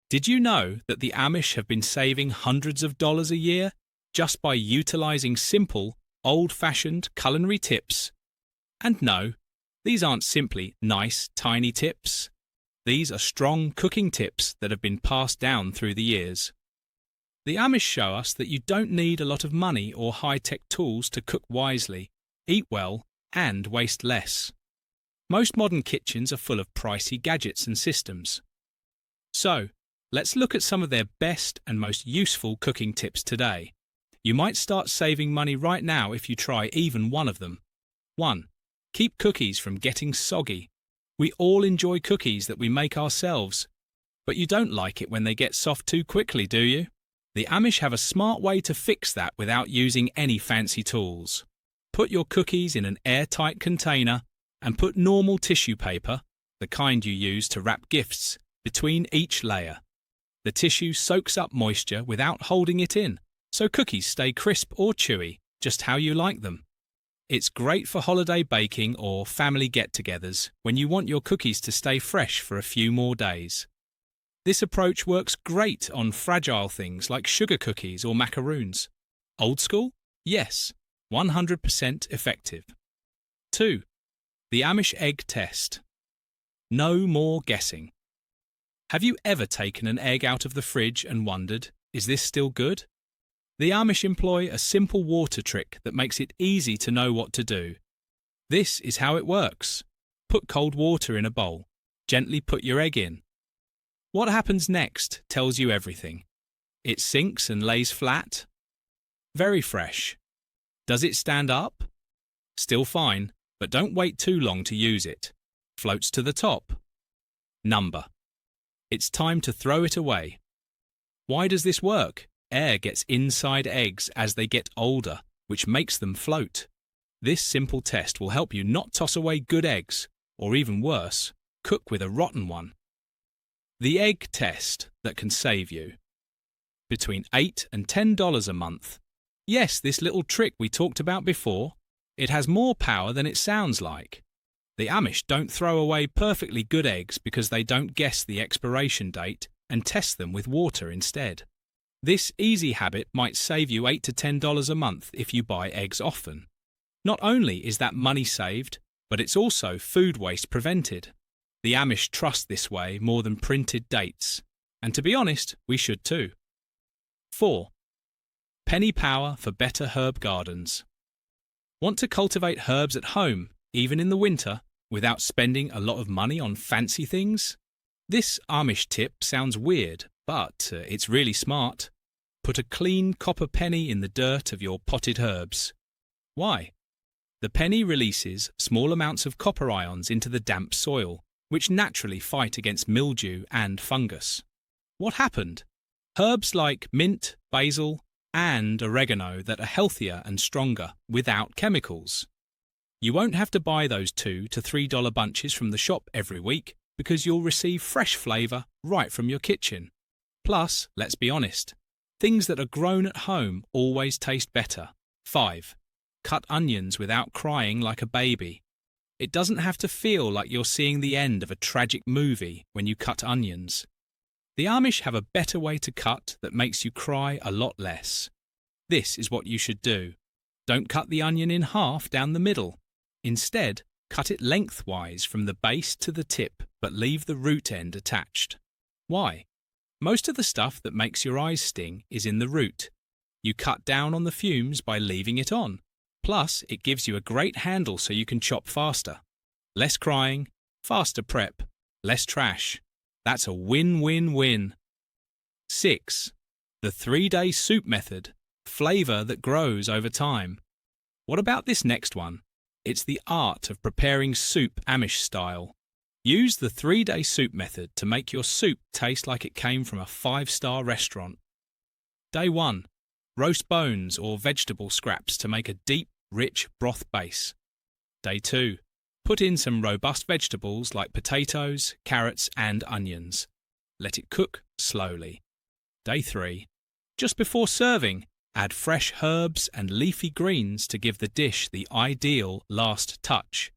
Did you know that the Amish have been saving hundreds of dollars a year just by utilizing simple, old-fashioned culinary tips? And no, these aren't simply nice, tiny tips. These are strong cooking tips that have been passed down through the years. The Amish show us that you don't need a lot of money or high-tech tools to cook wisely, eat well, and waste less. Most modern kitchens are full of pricey gadgets and systems. So, let's look at some of their best and most useful cooking tips today. You might start saving money right now if you try even one of them. 1. Keep cookies from getting soggy. We all enjoy cookies that we make ourselves, but you don't like it when they get soft too quickly, do you? The Amish have a smart way to fix that without using any fancy tools. Put your cookies in an airtight container and put normal tissue paper, the kind you use to wrap gifts, between each layer. The tissue soaks up moisture without holding it in, so cookies stay crisp or chewy, just how you like them. It's great for holiday baking or family get-togethers when you want your cookies to stay fresh for a few more days. This approach works great on fragile things like sugar cookies or macaroons. Old school? Yes, 100% effective. 2. The Amish Egg Test. No more guessing. Have you ever taken an egg out of the fridge and wondered, is this still good? The Amish employ a simple water trick that makes it easy to know what to do. This is how it works. Put cold water in a bowl. Gently put your egg in. What happens next tells you everything. It sinks and lays flat. Very fresh. Does it stand up? Still fine, but don't wait too long to use it. Floats to the top. Number. It's time to throw it away. Why does this work? Air gets inside eggs as they get older, which makes them float. This simple test will help you not toss away good eggs, or even worse, cook with a rotten one. The egg test that can save you. Between $8 and $10 a month. Yes, this little trick we talked about before. It has more power than it sounds like. The Amish don't throw away perfectly good eggs because they don't guess the expiration date and test them with water instead. This easy habit might save you $8 to $10 a month if you buy eggs often. Not only is that money saved, but it's also food waste prevented. The Amish trust this way more than printed dates, and to be honest, we should too. 4. Penny power for better herb gardens. Want to cultivate herbs at home, even in the winter, without spending a lot of money on fancy things? This Amish tip sounds weird, but it's really smart. Put a clean copper penny in the dirt of your potted herbs. Why? The penny releases small amounts of copper ions into the damp soil, which naturally fight against mildew and fungus. What happened? Herbs like mint, basil, and oregano that are healthier and stronger without chemicals. You won't have to buy those $2 to $3 bunches from the shop every week because you'll receive fresh flavour right from your kitchen. Plus, let's be honest, things that are grown at home always taste better. 5. Cut onions without crying like a baby. It doesn't have to feel like you're seeing the end of a tragic movie when you cut onions. The Amish have a better way to cut that makes you cry a lot less. This is what you should do. Don't cut the onion in half down the middle. Instead, cut it lengthwise from the base to the tip, but leave the root end attached. Why? Most of the stuff that makes your eyes sting is in the root. You cut down on the fumes by leaving it on. Plus, it gives you a great handle so you can chop faster. Less crying, faster prep, less trash. That's a win-win-win. 6. The 3-day soup method. Flavour that grows over time. What about this next one? It's the art of preparing soup Amish style. Use the 3-day soup method to make your soup taste like it came from a 5-star restaurant. Day 1. Roast bones or vegetable scraps to make a deep, rich broth base. Day 2. Put in some robust vegetables like potatoes, carrots and onions. Let it cook slowly. Day 3. Just before serving, add fresh herbs and leafy greens to give the dish the ideal last touch.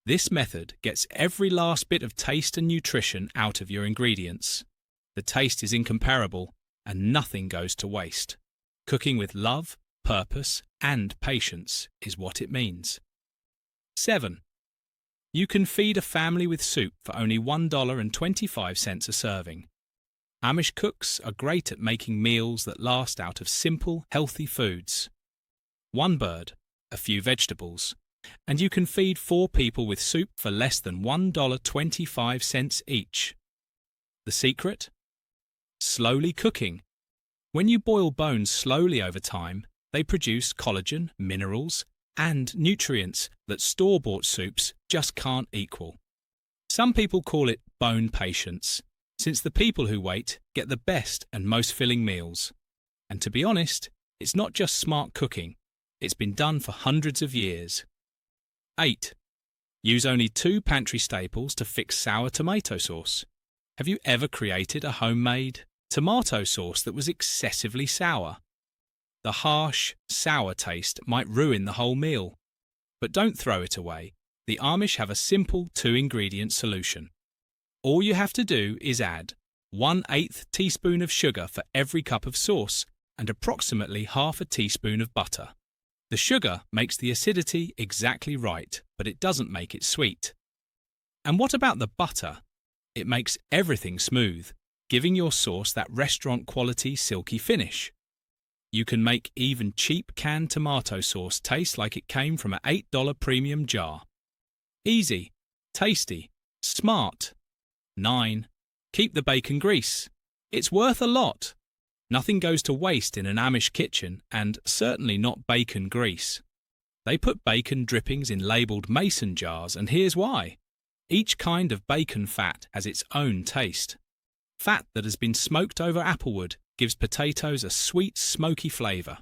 This method gets every last bit of taste and nutrition out of your ingredients. The The taste is incomparable, and nothing goes to waste. Cooking with love, purpose, and patience is what it means. 7. You can feed a family with soup for only $1.25 a serving. Amish cooks are great at making meals that last out of simple, healthy foods. One bird, a few vegetables, and you can feed 4 people with soup for less than $1.25 each. The secret? Slowly cooking. When you boil bones slowly over time, they produce collagen, minerals, and nutrients that store-bought soups just can't equal. Some people call it bone patience, since the people who wait get the best and most filling meals. And to be honest, it's not just smart cooking, it's been done for hundreds of years. 8. Use only 2 pantry staples to fix sour tomato sauce. Have you ever created a homemade tomato sauce that was excessively sour? The harsh, sour taste might ruin the whole meal. But don't throw it away. The Amish have a simple 2-ingredient solution. All you have to do is add 1/8 teaspoon of sugar for every cup of sauce and approximately half a teaspoon of butter. The sugar makes the acidity exactly right, but it doesn't make it sweet. And what about the butter? It makes everything smooth, giving your sauce that restaurant-quality silky finish. You can make even cheap canned tomato sauce taste like it came from an $8 premium jar. Easy, tasty, smart. 9. Keep the bacon grease. It's worth a lot. Nothing goes to waste in an Amish kitchen, and certainly not bacon grease. They put bacon drippings in labelled mason jars, and here's why. Each kind of bacon fat has its own taste. Fat that has been smoked over applewood gives potatoes a sweet, smoky flavour.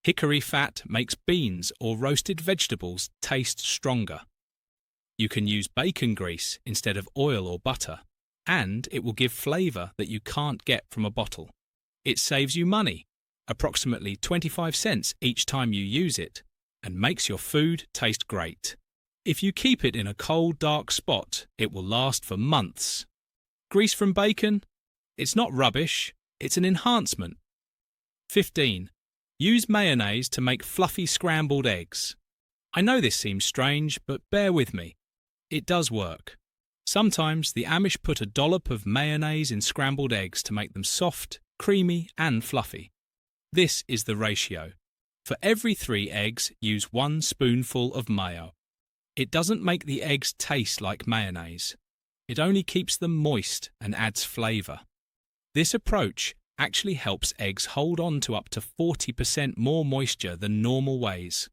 Hickory fat makes beans or roasted vegetables taste stronger. You can use bacon grease instead of oil or butter, and it will give flavour that you can't get from a bottle. It saves you money, approximately 25 cents each time you use it, and makes your food taste great. If you keep it in a cold, dark spot, it will last for months. Grease from bacon? It's not rubbish, it's an enhancement. 15. Use mayonnaise to make fluffy scrambled eggs. I know this seems strange, but bear with me. It does work. Sometimes the Amish put a dollop of mayonnaise in scrambled eggs to make them soft, creamy, and fluffy. This is the ratio. For every 3 eggs, use 1 spoonful of mayo. It doesn't make the eggs taste like mayonnaise. It only keeps them moist and adds flavour. This approach actually helps eggs hold on to up to 40% more moisture than normal ways.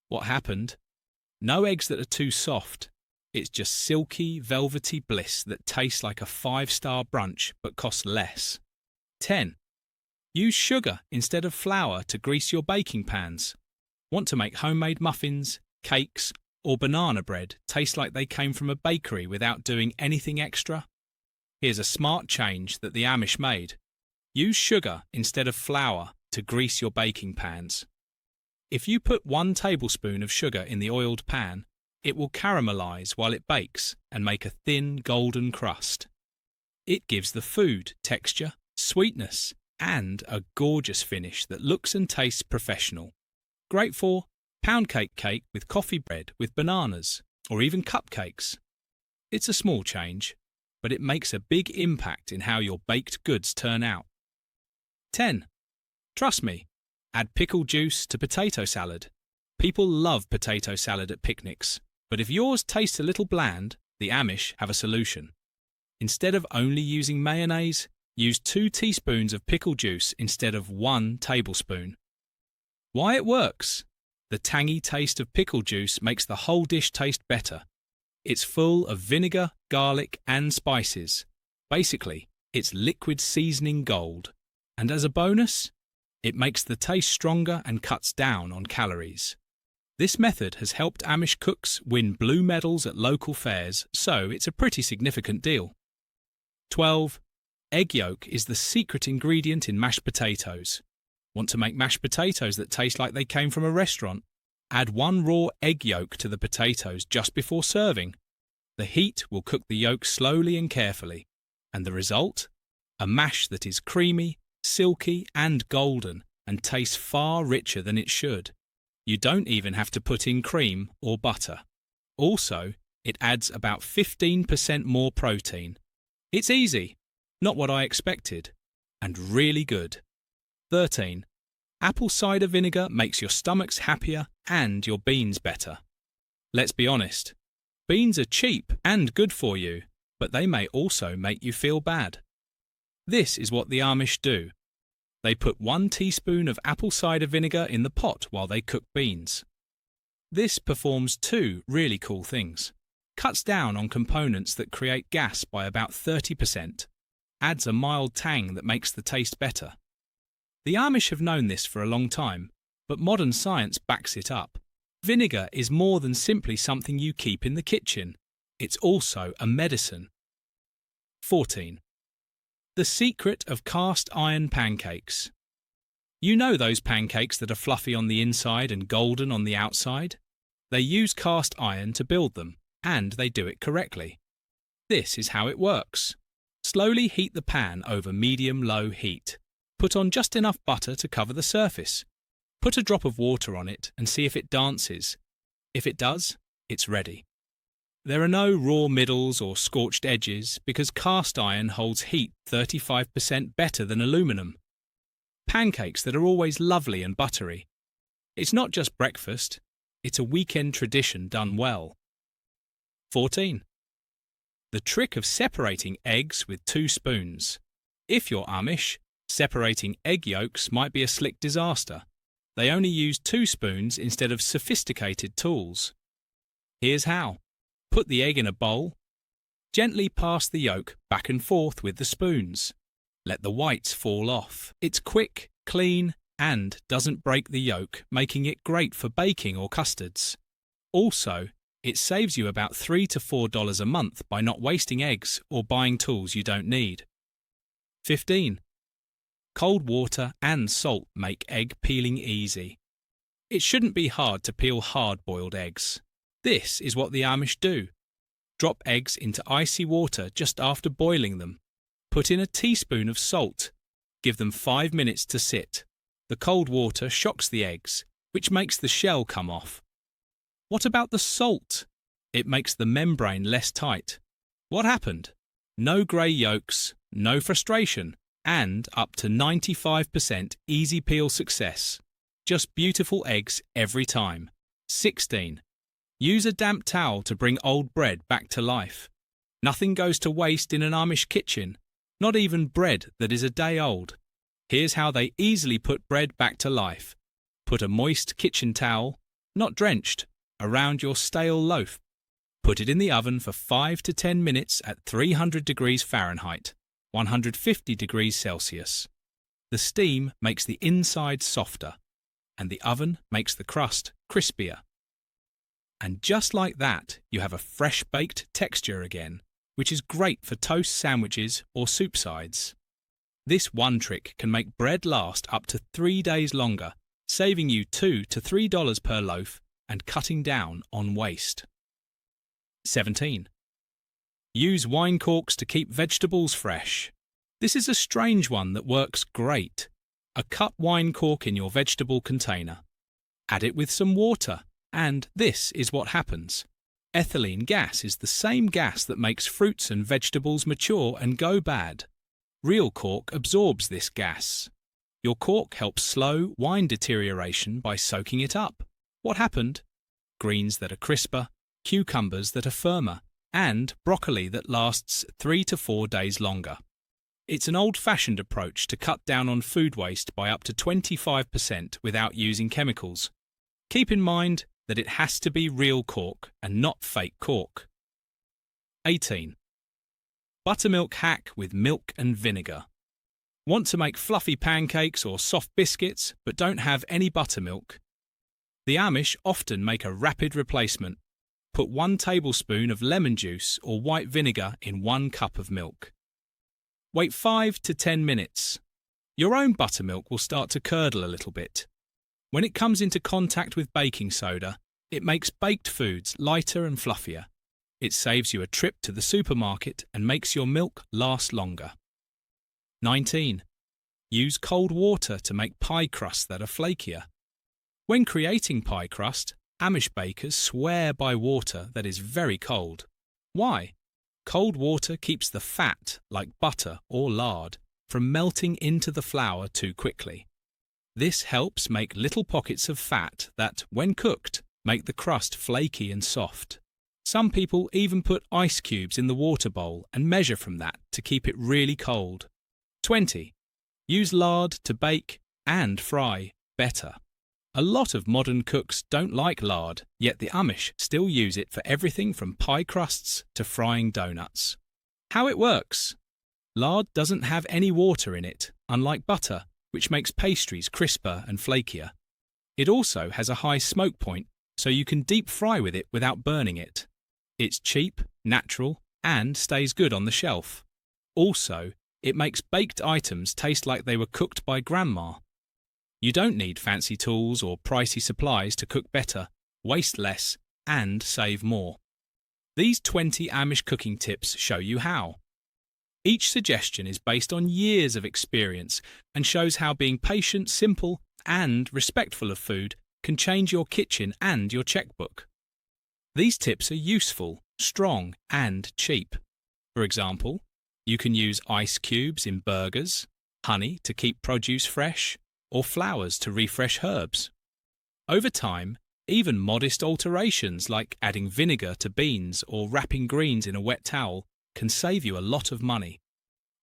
What happened? No eggs that are too soft. It's just silky, velvety bliss that tastes like a 5-star brunch but costs less. 10. Use sugar instead of flour to grease your baking pans. Want to make homemade muffins, cakes, or banana bread taste like they came from a bakery without doing anything extra? Here's a smart change that the Amish made. Use sugar instead of flour to grease your baking pans. If you put 1 tablespoon of sugar in the oiled pan, it will caramelize while it bakes and make a thin golden crust. It gives the food texture, sweetness, and a gorgeous finish that looks and tastes professional. Great for pound cake with coffee bread with bananas, or even cupcakes. It's a small change, but it makes a big impact in how your baked goods turn out. 10. Trust me, add pickle juice to potato salad. People love potato salad at picnics, but if yours tastes a little bland, the Amish have a solution. Instead of only using mayonnaise, use 2 teaspoons of pickle juice instead of 1 tablespoon. Why it works? The tangy taste of pickle juice makes the whole dish taste better. It's full of vinegar, garlic, and spices. Basically, it's liquid seasoning gold. And as a bonus, it makes the taste stronger and cuts down on calories. This method has helped Amish cooks win blue medals at local fairs, so it's a pretty significant deal. 12. Egg yolk is the secret ingredient in mashed potatoes. Want to make mashed potatoes that taste like they came from a restaurant? Add 1 raw egg yolk to the potatoes just before serving. The heat will cook the yolk slowly and carefully, and the result? A mash that is creamy, silky and golden and tastes far richer than it should. You don't even have to put in cream or butter. Also, it adds about 15% more protein. It's easy, not what I expected, and really good. 13. Apple cider vinegar makes your stomachs happier and your beans better. Let's be honest, beans are cheap and good for you, but they may also make you feel bad. This is what the Amish do. They put 1 teaspoon of apple cider vinegar in the pot while they cook beans. This performs 2 really cool things. Cuts down on components that create gas by about 30%, adds a mild tang that makes the taste better. The Amish have known this for a long time, but modern science backs it up. Vinegar is more than simply something you keep in the kitchen. It's also a medicine. 14. The secret of cast iron pancakes. You know those pancakes that are fluffy on the inside and golden on the outside? They use cast iron to build them, and they do it correctly. This is how it works. Slowly heat the pan over medium-low heat. Put on just enough butter to cover the surface. Put a drop of water on it and see if it dances. If it does, it's ready. There are no raw middles or scorched edges because cast iron holds heat 35% better than aluminum. Pancakes that are always lovely and buttery. It's not just breakfast, it's a weekend tradition done well. 14. The trick of separating eggs with 2 spoons. If you're Amish, separating egg yolks might be a slick disaster. They only use 2 spoons instead of sophisticated tools. Here's how. Put the egg in a bowl. Gently pass the yolk back and forth with the spoons. Let the whites fall off. It's quick, clean, and doesn't break the yolk, making it great for baking or custards. Also, it saves you about $3 to $4 a month by not wasting eggs or buying tools you don't need. 15. Cold water and salt make egg peeling easy. It shouldn't be hard to peel hard-boiled eggs. This is what the Amish do. Drop eggs into icy water just after boiling them. Put in a teaspoon of salt. Give them 5 minutes to sit. The cold water shocks the eggs, which makes the shell come off. What about the salt? It makes the membrane less tight. What happened? No grey yolks, no frustration, and up to 95% easy peel success. Just beautiful eggs every time. 16. Use a damp towel to bring old bread back to life. Nothing goes to waste in an Amish kitchen, not even bread that is a day old. Here's how they easily put bread back to life. Put a moist kitchen towel, not drenched, around your stale loaf. Put it in the oven for 5 to 10 minutes at 300 degrees Fahrenheit, 150 degrees Celsius. The steam makes the inside softer, and the oven makes the crust crispier. And just like that, you have a fresh-baked texture again, which is great for toast sandwiches or soup sides. This one trick can make bread last up to 3 days longer, saving you $2 to $3 per loaf and cutting down on waste. 17. Use wine corks to keep vegetables fresh. This is a strange one that works great. A cut wine cork in your vegetable container. Add it with some water, and this is what happens. Ethylene gas is the same gas that makes fruits and vegetables mature and go bad. Real cork absorbs this gas. Your cork helps slow wine deterioration by soaking it up. What happened? Greens that are crisper, cucumbers that are firmer, and broccoli that lasts 3 to 4 days longer. It's an old-fashioned approach to cut down on food waste by up to 25% without using chemicals. Keep in mind that it has to be real cork and not fake cork. 18. Buttermilk hack with milk and vinegar. Want to make fluffy pancakes or soft biscuits but don't have any buttermilk? The Amish often make a rapid replacement. Put 1 tablespoon of lemon juice or white vinegar in 1 cup of milk. Wait 5 to 10 minutes. Your own buttermilk will start to curdle a little bit. When it comes into contact with baking soda, it makes baked foods lighter and fluffier. It saves you a trip to the supermarket and makes your milk last longer. 19. Use cold water to make pie crusts that are flakier. When creating pie crust, Amish bakers swear by water that is very cold. Why? Cold water keeps the fat, like butter or lard, from melting into the flour too quickly. This helps make little pockets of fat that, when cooked, make the crust flaky and soft. Some people even put ice cubes in the water bowl and measure from that to keep it really cold. 20. Use lard to bake and fry better. A lot of modern cooks don't like lard, yet the Amish still use it for everything from pie crusts to frying donuts. How it works? Lard doesn't have any water in it, unlike butter, which makes pastries crisper and flakier. It also has a high smoke point, so you can deep fry with it without burning it. It's cheap, natural, and stays good on the shelf. Also, it makes baked items taste like they were cooked by Grandma. You don't need fancy tools or pricey supplies to cook better, waste less, and save more. These 20 Amish cooking tips show you how. Each suggestion is based on years of experience and shows how being patient, simple, and respectful of food can change your kitchen and your checkbook. These tips are useful, strong, and cheap. For example, you can use ice cubes in burgers, honey to keep produce fresh, or flowers to refresh herbs. Over time, even modest alterations like adding vinegar to beans or wrapping greens in a wet towel can save you a lot of money.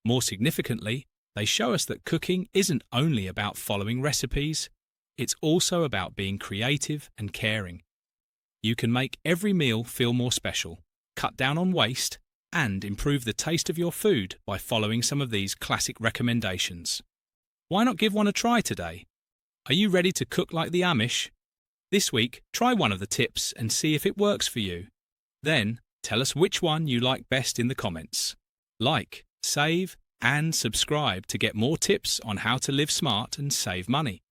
More significantly, they show us that cooking isn't only about following recipes, it's also about being creative and caring. You can make every meal feel more special, cut down on waste, and improve the taste of your food by following some of these classic recommendations. Why not give one a try today? Are you ready to cook like the Amish? This week, try one of the tips and see if it works for you. Then, tell us which one you like best in the comments. Like, save, and subscribe to get more tips on how to live smart and save money.